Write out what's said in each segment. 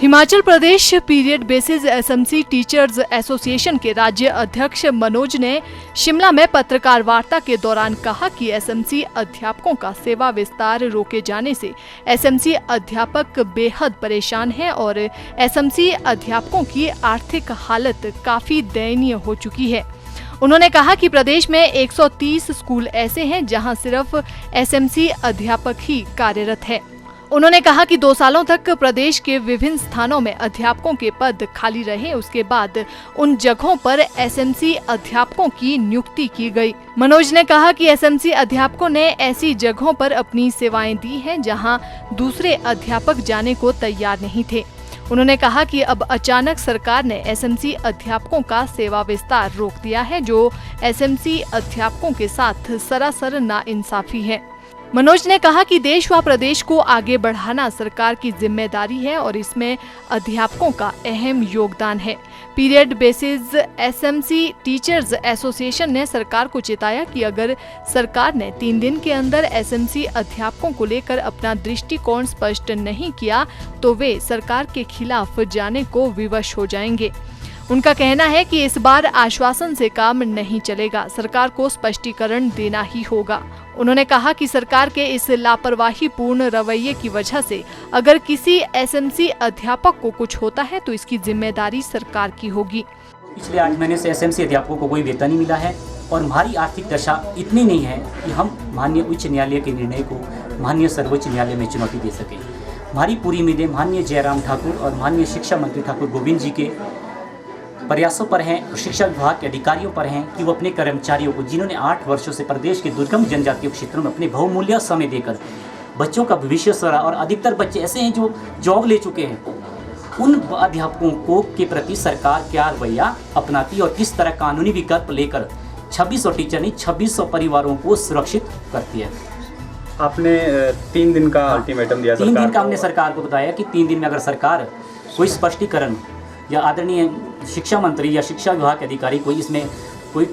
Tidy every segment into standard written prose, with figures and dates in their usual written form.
Himachal Pradesh period basis SMC teachers association के राज्य अध्यक्ष मनोज ने शिमला में पत्रकार वार्ता के दौरान कहा कि एसएमसी अध्यापकों का सेवा विस्तार रोके जाने से एसएमसी अध्यापक बेहद परेशान हैं और एसएमसी अध्यापकों की आर्थिक हालत काफी दयनीय हो चुकी है। उन्होंने कहा कि प्रदेश में 130 स्कूल ऐसे हैं जहां सिर्फ एसएमसी अध्यापक ही कार्यरत है। उन्होंने कहा कि 2 सालों तक प्रदेश के विभिन्न स्थानों में अध्यापकों के पद खाली रहे, उसके बाद उन जगहों पर एसएमसी अध्यापकों की नियुक्ति की गई। मनोज ने कहा कि एसएमसी अध्यापकों ने ऐसी जगहों पर अपनी सेवाएं दी हैं जहां दूसरे अध्यापक जाने को तैयार नहीं थे। उन्होंने कहा कि अब अचानक सरकार ने एसएमसी अध्यापकों का सेवा विस्तार रोक दिया है, जो एसएमसी अध्यापकों के साथ सरासर नाइंसाफी है। मनोज ने कहा कि देश व प्रदेश को आगे बढ़ाना सरकार की जिम्मेदारी है और इसमें अध्यापकों का अहम योगदान है। Period basis SMC teachers association ने सरकार को चेताया कि अगर सरकार ने 3 दिन के अंदर एसएमसी अध्यापकों को लेकर अपना दृष्टिकोण स्पष्ट नहीं किया तो वे सरकार के खिलाफ जाने को विवश हो जाएंगे। उनका कहना है कि इस बार आश्वासन से काम नहीं चलेगा, सरकार को स्पष्टीकरण देना ही होगा। उन्होंने कहा कि सरकार के इस लापरवाही पूर्ण रवैये की वजह से अगर किसी एसएमसी अध्यापक को कुछ होता है तो इसकी जिम्मेदारी सरकार की होगी। पिछले 8 महीने से एसएमसी अध्यापकों को कोई वेतन नहीं मिला है और हमारी आर्थिक दशा इतनी नहीं है कि हम माननीय उच्च न्यायालय के निर्णय को माननीय सर्वोच्च न्यायालय में चुनौती दे सकें। हमारी पूरी उम्मीदें माननीय जयराम ठाकुर और माननीय शिक्षा मंत्री ठाकुर गोविंद जी के प्रयासों पर हैं और शिक्षा विभाग के अधिकारियों पर हैं कि वो अपने कर्मचारियों को, जिन्होंने 8 वर्षों से प्रदेश के दुर्गम जनजातीय क्षेत्रों में अपने बहुमूल्य समय देकर बच्चों का भविष्य सरा, और अधिकतर बच्चे ऐसे हैं जो जॉब ले चुके हैं, उन अध्यापकों को के प्रति सरकार क्या रवैया अपनाती और किस तरह कानूनी विकल्प लेकर 2600 टीचर नहीं 2600 परिवारों को सुरक्षित करती है। आपने 3 दिन का अल्टीमेटम दिया, 3 दिन का हमने सरकार को बताया कि 3 दिन में अगर सरकार कोई स्पष्टीकरण या आदरणीय शिक्षा मंत्री या शिक्षा विभाग के अधिकारी कोई इसमें कोई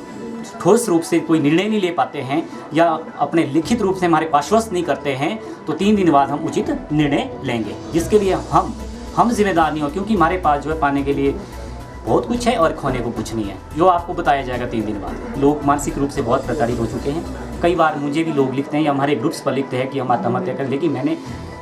ठोस रूप से कोई निर्णय नहीं ले पाते हैं या अपने लिखित रूप से हमारे आश्वस्त नहीं करते हैं तो 3 दिन बाद हम उचित निर्णय लेंगे, जिसके लिए हम जिम्मेदार नहीं हो, क्योंकि हमारे पास जो है पाने के लिए बहुत कुछ है और खोने को कुछ नहीं है, जो आपको बताया जाएगा 3 दिन बाद। लोग मानसिक रूप से बहुत प्रताड़ित हो चुके हैं। कई बार मुझे भी लोग लिखते हैं या हमारे ग्रुप्स पर लिखते हैं कि हम आत्महत्या करें, लेकिन मैंने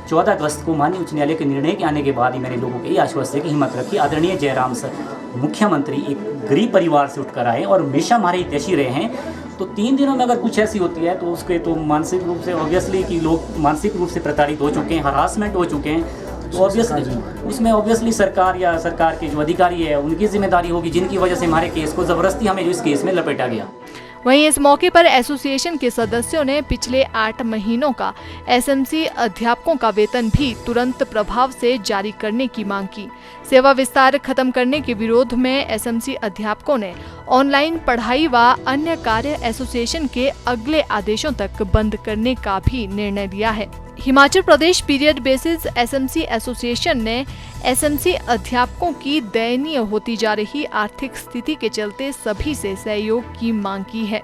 14 अगस्त को माननीय उच्च न्यायालय के निर्णय के आने के बाद ही मैंने लोगों को यही आश्वस्त है कि हिम्मत रखी। आदरणीय जयराम सर मुख्यमंत्री एक गरीब परिवार से उठकर आए और हमेशा हमारे हितैषी रहे हैं, तो 3 दिनों में अगर कुछ ऐसी होती है तो उसके तो मानसिक रूप से ऑब्वियसली कि लोग मानसिक रूप से प्रताड़ित हो चुके हैं, हरासमेंट हो चुके हैं, तो ऑब्वियसली उसमें ऑब्वियसली सरकार या सरकार के जो अधिकारी है उनकी जिम्मेदारी होगी, जिनकी वजह से हमारे केस को ज़बरदस्ती हमें जो इस केस में लपेटा गया। वहीं इस मौके पर एसोसिएशन के सदस्यों ने पिछले 8 महीनों का एसएमसी अध्यापकों का वेतन भी तुरंत प्रभाव से जारी करने की मांग की। सेवा विस्तार खत्म करने के विरोध में एसएमसी अध्यापकों ने ऑनलाइन पढ़ाई व अन्य कार्य एसोसिएशन के अगले आदेशों तक बंद करने का भी निर्णय लिया है। Himachal Pradesh period basis SMC association ने एसएमसी अध्यापकों की दयनीय होती जा रही आर्थिक स्थिति के चलते सभी से सहयोग की मांग की है।